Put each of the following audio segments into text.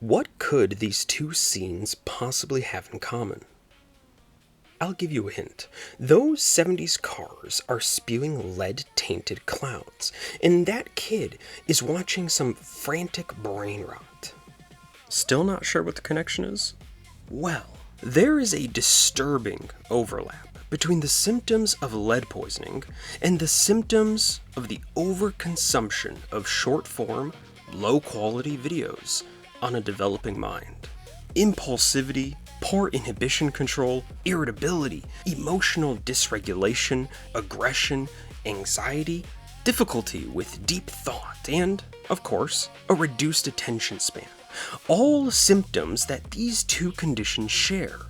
What could these two scenes possibly have in common? I'll give you a hint. Those 70s cars are spewing lead-tainted clouds, and that kid is watching some frantic brain rot. Still not sure what the connection is? Well, there is a disturbing overlap between the symptoms of lead poisoning and the symptoms of the overconsumption of short-form, low-quality videos on a developing mind. Impulsivity, poor inhibition control, irritability, emotional dysregulation, aggression, anxiety, difficulty with deep thought, and, of course, a reduced attention span. All symptoms that these two conditions share.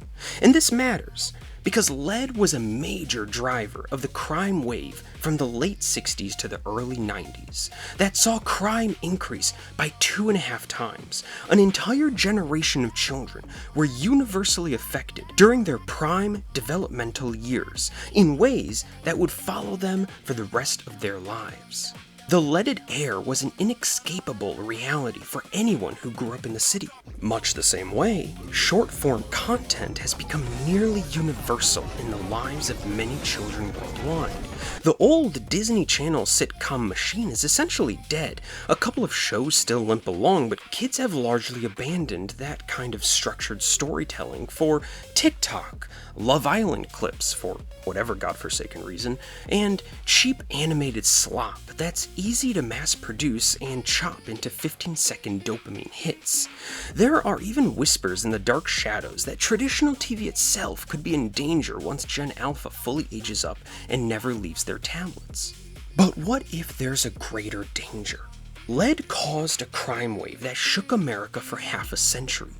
And this matters because lead was a major driver of the crime wave from the late 60s to the early 90s that saw crime increase by 2.5 times. An entire generation of children were universally affected during their prime developmental years in ways that would follow them for the rest of their lives. The leaded air was an inescapable reality for anyone who grew up in the city. Much the same way, short-form content has become nearly universal in the lives of many children worldwide. The old Disney Channel sitcom machine is essentially dead. A couple of shows still limp along, but kids have largely abandoned that kind of structured storytelling for TikTok, Love Island clips for whatever godforsaken reason, and cheap animated slop that's easy to mass produce and chop into 15-second dopamine hits. There are even whispers in the dark shadows that traditional TV itself could be in danger once Gen Alpha fully ages up and never leaves their tablets. But what if there's a greater danger? Lead caused a crime wave that shook America for half a century.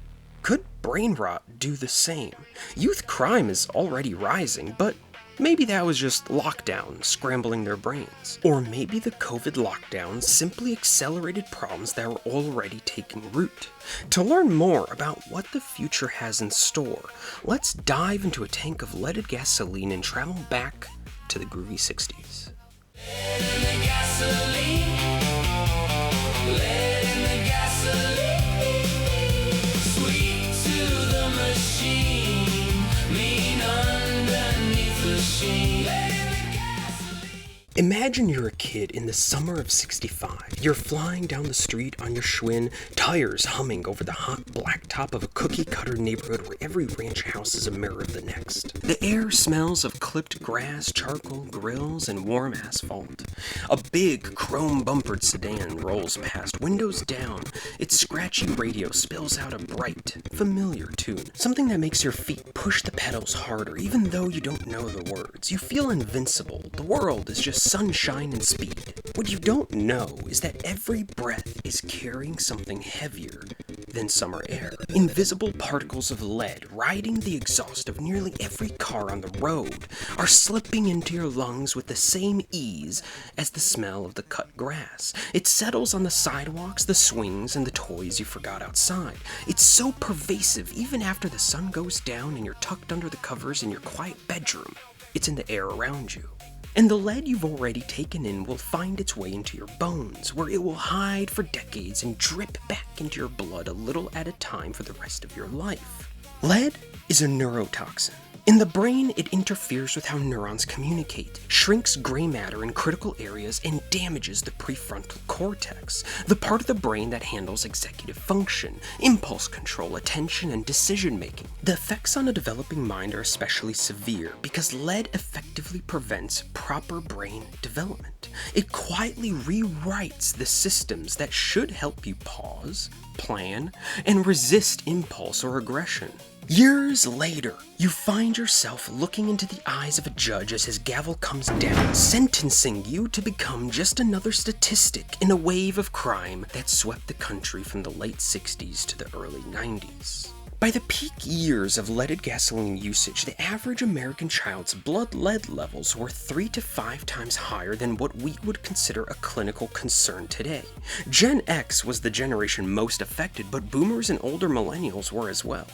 Could Brainrot do the same? Youth crime is already rising, but maybe that was just lockdown scrambling their brains. Or maybe the COVID lockdowns simply accelerated problems that were already taking root. To learn more about what the future has in store, let's dive into a tank of leaded gasoline and travel back to the groovy 60s. Lead in the gasoline. Lead in the gasoline. Sweet to the machine. Mean underneath the sheen. Imagine you're a kid in the summer of '65. You're flying down the street on your Schwinn, tires humming over the hot blacktop of a cookie-cutter neighborhood where every ranch house is a mirror of the next. The air smells of clipped grass, charcoal grills, and warm asphalt. A big, chrome-bumpered sedan rolls past, windows down. Its scratchy radio spills out a bright, familiar tune. Something that makes your feet push the pedals harder, even though you don't know the words. You feel invincible. The world is just sunshine and speed. What you don't know is that every breath is carrying something heavier than summer air. Invisible particles of lead riding the exhaust of nearly every car on the road are slipping into your lungs with the same ease as the smell of the cut grass. It settles on the sidewalks, the swings, and the toys you forgot outside. It's so pervasive even after the sun goes down and you're tucked under the covers in your quiet bedroom. It's in the air around you. And the lead you've already taken in will find its way into your bones, where it will hide for decades and drip back into your blood a little at a time for the rest of your life. Lead is a neurotoxin. In the brain, it interferes with how neurons communicate, shrinks gray matter in critical areas, and damages the prefrontal cortex, the part of the brain that handles executive function, impulse control, attention, and decision-making. The effects on a developing mind are especially severe because lead effectively prevents proper brain development. It quietly rewrites the systems that should help you pause, plan, and resist impulse or aggression. Years later, you find yourself looking into the eyes of a judge as his gavel comes down, sentencing you to become just another statistic in a wave of crime that swept the country from the late 60s to the early 90s. By the peak years of leaded gasoline usage, the average American child's blood lead levels were 3 to 5 times higher than what we would consider a clinical concern today. Gen X was the generation most affected, but boomers and older millennials were as well.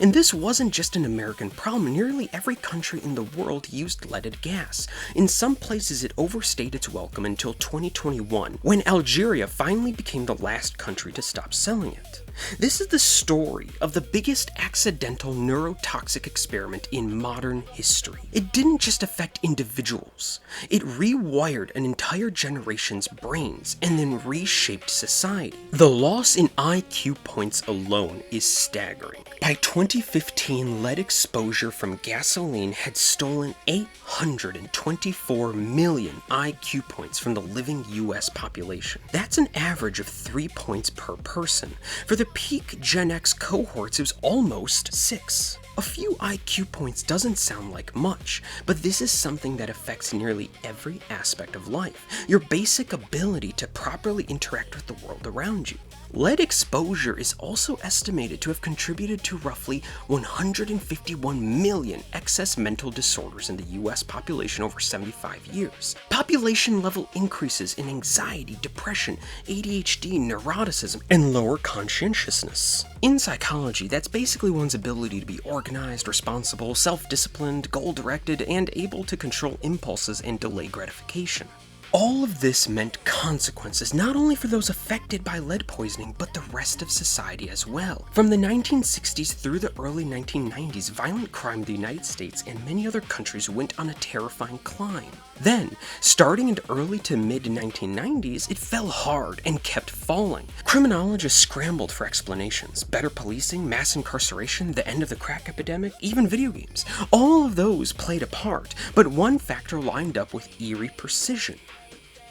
And this wasn't just an American problem. Nearly every country in the world used leaded gas. In some places it overstayed its welcome until 2021, when Algeria finally became the last country to stop selling it. This is the story of the biggest accidental neurotoxic experiment in modern history. It didn't just affect individuals, it rewired an entire generation's brains and then reshaped society. The loss in IQ points alone is staggering. By 2015, lead exposure from gasoline had stolen 824 million IQ points from the living US population. That's an average of 3 points per person. For the peak Gen X cohorts, it was almost 6. A few IQ points doesn't sound like much, but this is something that affects nearly every aspect of life. Your basic ability to properly interact with the world around you. Lead exposure is also estimated to have contributed to roughly 151 million excess mental disorders in the US population over 75 years. Population level increases in anxiety, depression, ADHD, neuroticism, and lower conscientiousness. In psychology, that's basically one's ability to be organized, responsible, self-disciplined, goal-directed, and able to control impulses and delay gratification. All of this meant consequences not only for those affected by lead poisoning, but the rest of society as well. From the 1960s through the early 1990s, violent crime in the United States and many other countries went on a terrifying climb. Then, starting in the early to mid-1990s, it fell hard and kept falling. Criminologists scrambled for explanations. Better policing, mass incarceration, the end of the crack epidemic, even video games. All of those played a part, but one factor lined up with eerie precision: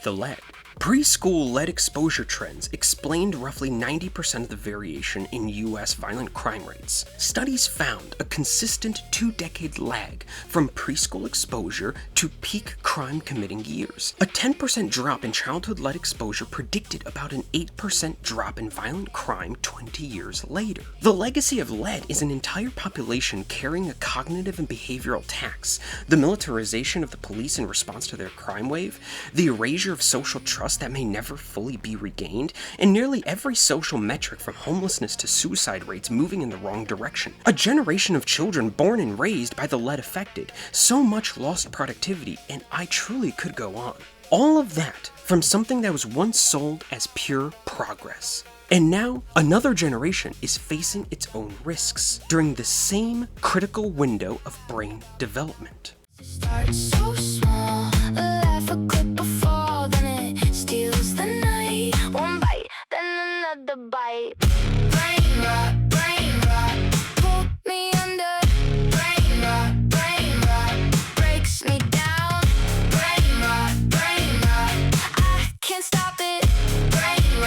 the lead. Preschool lead exposure trends explained roughly 90% of the variation in US violent crime rates. Studies found a consistent 2-decade lag from preschool exposure to peak crime committing years. A 10% drop in childhood lead exposure predicted about an 8% drop in violent crime 20 years later. The legacy of lead is an entire population carrying a cognitive and behavioral tax, the militarization of the police in response to their crime wave, the erasure of social trust that may never fully be regained, and nearly every social metric from homelessness to suicide rates moving in the wrong direction. A generation of children born and raised by the lead affected, so much lost productivity, and I truly could go on. All of that from something that was once sold as pure progress. And now, another generation is facing its own risks during the same critical window of brain development. Start so small, laugh a clip before, then it steals the night. One bite, then another bite. Brain rot, pull me under. Brain rot, breaks me down. Brain rot, I can't stop it. Brain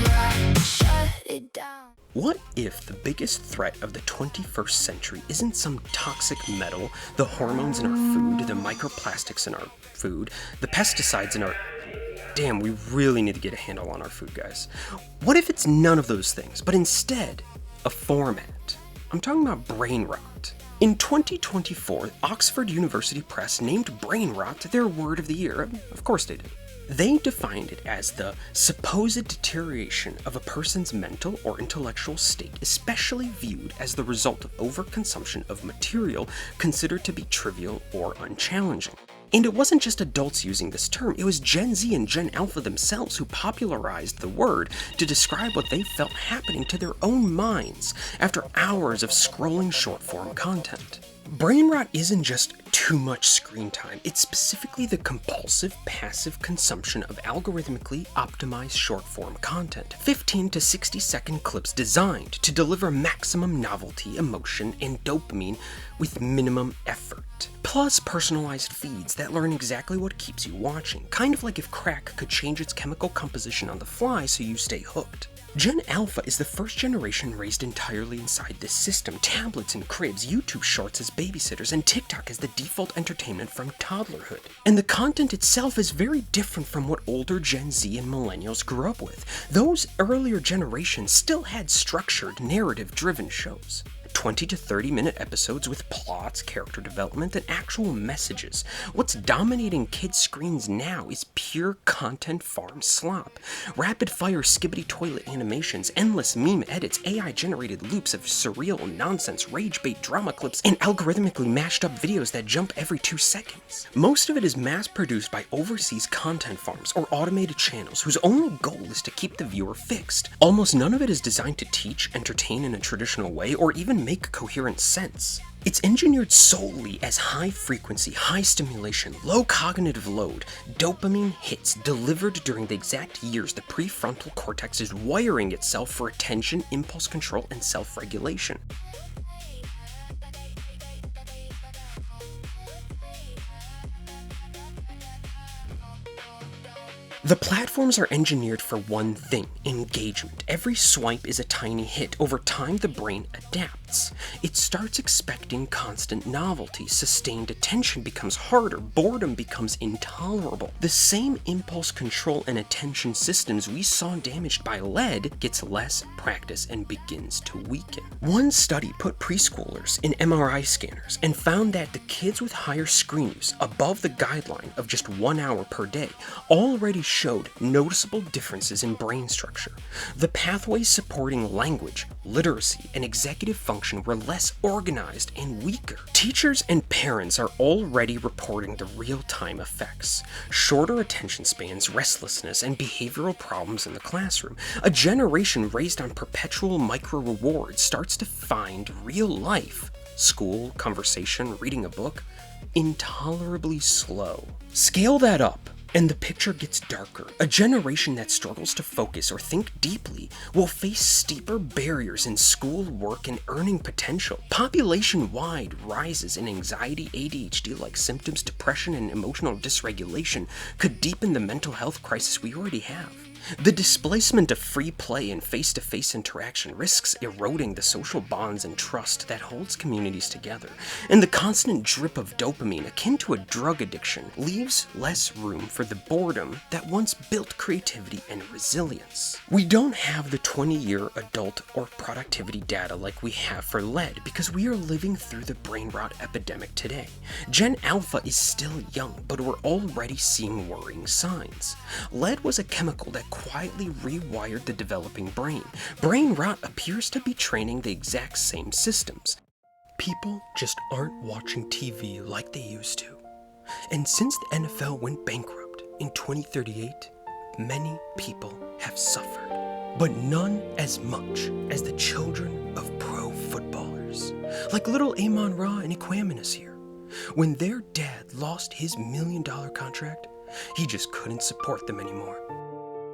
rot, shut it down. What if the biggest threat of the 21st century isn't some toxic metal, the hormones in our food, the microplastics in our food, the pesticides in our... Damn, we really need to get a handle on our food, guys. What if it's none of those things, but instead, a format? I'm talking about Brainrot. In 2024, Oxford University Press named Brainrot their word of the year. Of course they did. They defined it as the supposed deterioration of a person's mental or intellectual state, especially viewed as the result of overconsumption of material considered to be trivial or unchallenging. And it wasn't just adults using this term, it was Gen Z and Gen Alpha themselves who popularized the word to describe what they felt happening to their own minds after hours of scrolling short-form content. Brainrot isn't just too much screen time, it's specifically the compulsive, passive consumption of algorithmically optimized short-form content, 15 to 60-second clips designed to deliver maximum novelty, emotion, and dopamine with minimum effort. it. Plus personalized feeds that learn exactly what keeps you watching, kind of like if crack could change its chemical composition on the fly so you stay hooked. Gen Alpha is the first generation raised entirely inside this system. Tablets and cribs, YouTube Shorts as babysitters, and TikTok as the default entertainment from toddlerhood. And the content itself is very different from what older Gen Z and millennials grew up with. Those earlier generations still had structured, narrative-driven shows. 20 to 30 minute episodes with plots, character development, and actual messages. What's dominating kids' screens now is pure content farm slop. Rapid-fire skibbity toilet animations, endless meme edits, AI-generated loops of surreal nonsense, rage-bait drama clips, and algorithmically mashed up videos that jump every 2 seconds. Most of it is mass-produced by overseas content farms or automated channels whose only goal is to keep the viewer fixed. Almost none of it is designed to teach, entertain in a traditional way, or even make coherent sense. It's engineered solely as high frequency, high stimulation, low cognitive load, dopamine hits delivered during the exact years the prefrontal cortex is wiring itself for attention, impulse control, and self-regulation. The platforms are engineered for one thing: engagement. Every swipe is a tiny hit. Over time, the brain adapts. It starts expecting constant novelty. Sustained attention becomes harder. Boredom becomes intolerable. The same impulse control and attention systems we saw damaged by lead gets less practice and begins to weaken. One study put preschoolers in MRI scanners and found that the kids with higher screen use, above the guideline of just 1 hour per day, already showed noticeable differences in brain structure. The pathways supporting language, literacy, and executive function were less organized and weaker. Teachers and parents are already reporting the real-time effects: shorter attention spans, restlessness, and behavioral problems in the classroom. A generation raised on perpetual micro-rewards starts to find real life, school, conversation, reading a book, intolerably slow. Scale that up, and the picture gets darker. A generation that struggles to focus or think deeply will face steeper barriers in school, work, and earning potential. Population-wide rises in anxiety, ADHD-like symptoms, depression, and emotional dysregulation could deepen the mental health crisis we already have. The displacement of free play and face-to-face interaction risks eroding the social bonds and trust that holds communities together, and the constant drip of dopamine, akin to a drug addiction, leaves less room for the boredom that once built creativity and resilience. We don't have the 20-year adult or productivity data like we have for lead because we are living through the brain rot epidemic today. Gen Alpha is still young, but we're already seeing worrying signs. Lead was a chemical that quietly rewired the developing brain. Brain rot appears to be training the exact same systems. People just aren't watching TV like they used to. And since the NFL went bankrupt in 2038, many people have suffered, but none as much as the children of pro footballers, like little Amon Ra and Equanimous here. When their dad lost his $1 million contract, he just couldn't support them anymore.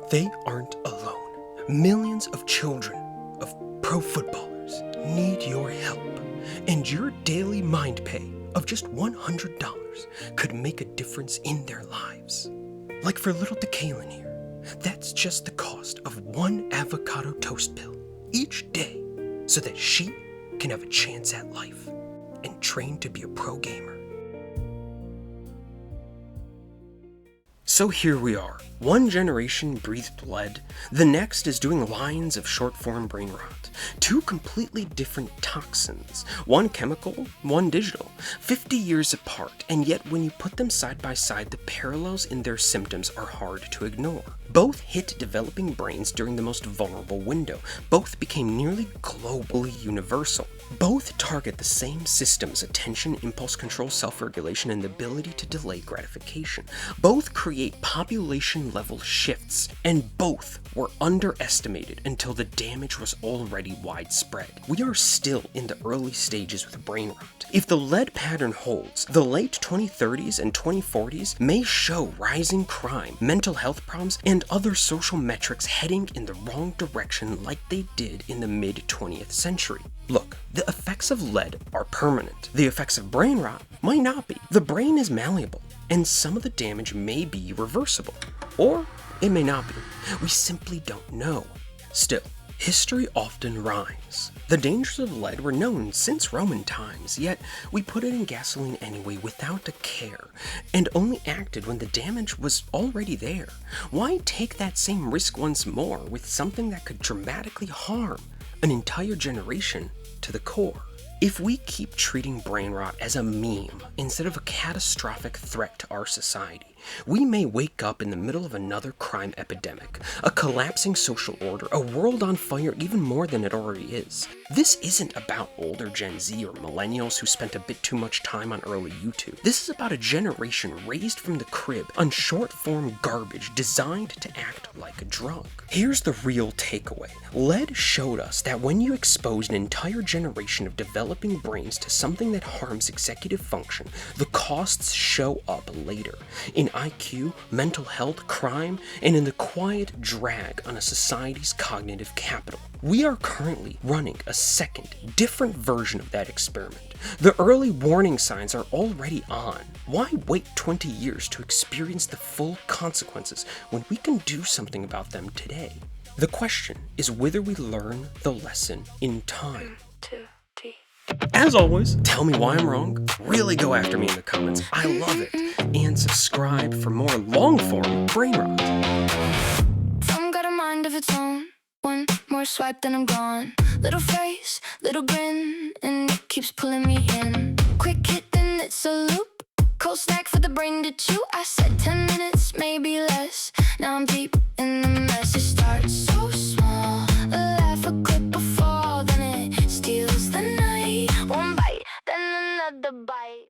They aren't alone. Millions of children of pro footballers need your help, and your daily mind pay of just $100 could make a difference in their lives. Like for little DeKaylin here, that's just the cost of 1 avocado toast pill each day so that she can have a chance at life and train to be a pro gamer. So here we are. One generation breathed lead, the next is doing lines of short-form brain rot. 2 completely different toxins, one chemical, one digital, 50 years apart, and yet when you put them side by side, the parallels in their symptoms are hard to ignore. Both hit developing brains during the most vulnerable window. Both became nearly globally universal. Both target the same systems: attention, impulse control, self-regulation, and the ability to delay gratification. Both create population oxygen level shifts, and both were underestimated until the damage was already widespread. We are still in the early stages with brain rot. If the lead pattern holds, the late 2030s and 2040s may show rising crime, mental health problems, and other social metrics heading in the wrong direction like they did in the mid-20th century. Look, the effects of lead are permanent. The effects of brain rot might not be. The brain is malleable, and some of the damage may be reversible, or it may not be. We simply don't know. Still, history often rhymes. The dangers of lead were known since Roman times, yet we put it in gasoline anyway without a care, and only acted when the damage was already there. Why take that same risk once more with something that could dramatically harm an entire generation to the core? If we keep treating brain rot as a meme instead of a catastrophic threat to our society, we may wake up in the middle of another crime epidemic, a collapsing social order, a world on fire even more than it already is. This isn't about older Gen Z or millennials who spent a bit too much time on early YouTube. This is about a generation raised from the crib on short-form garbage designed to act like a drug. Here's the real takeaway. Lead showed us that when you expose an entire generation of developing brains to something that harms executive function, the costs show up later. In IQ, mental health, crime, and in the quiet drag on a society's cognitive capital. We are currently running a second, different version of that experiment. The early warning signs are already on. Why wait 20 years to experience the full consequences when we can do something about them today? The question is whether we learn the lesson in time. As always, tell me why I'm wrong, really go after me in the comments, I love it, and subscribe for more long-form brain rot. Some got a mind of its own, one more swipe then I'm gone. Little face, little grin, and it keeps pulling me in. Quick hit then it's a loop, cold snack for the brain to chew. I said 10 minutes, maybe less, now I'm deep in the mess. It starts so small, a laugh, a clip, a fall, then it steals the night. One bite, then another bite.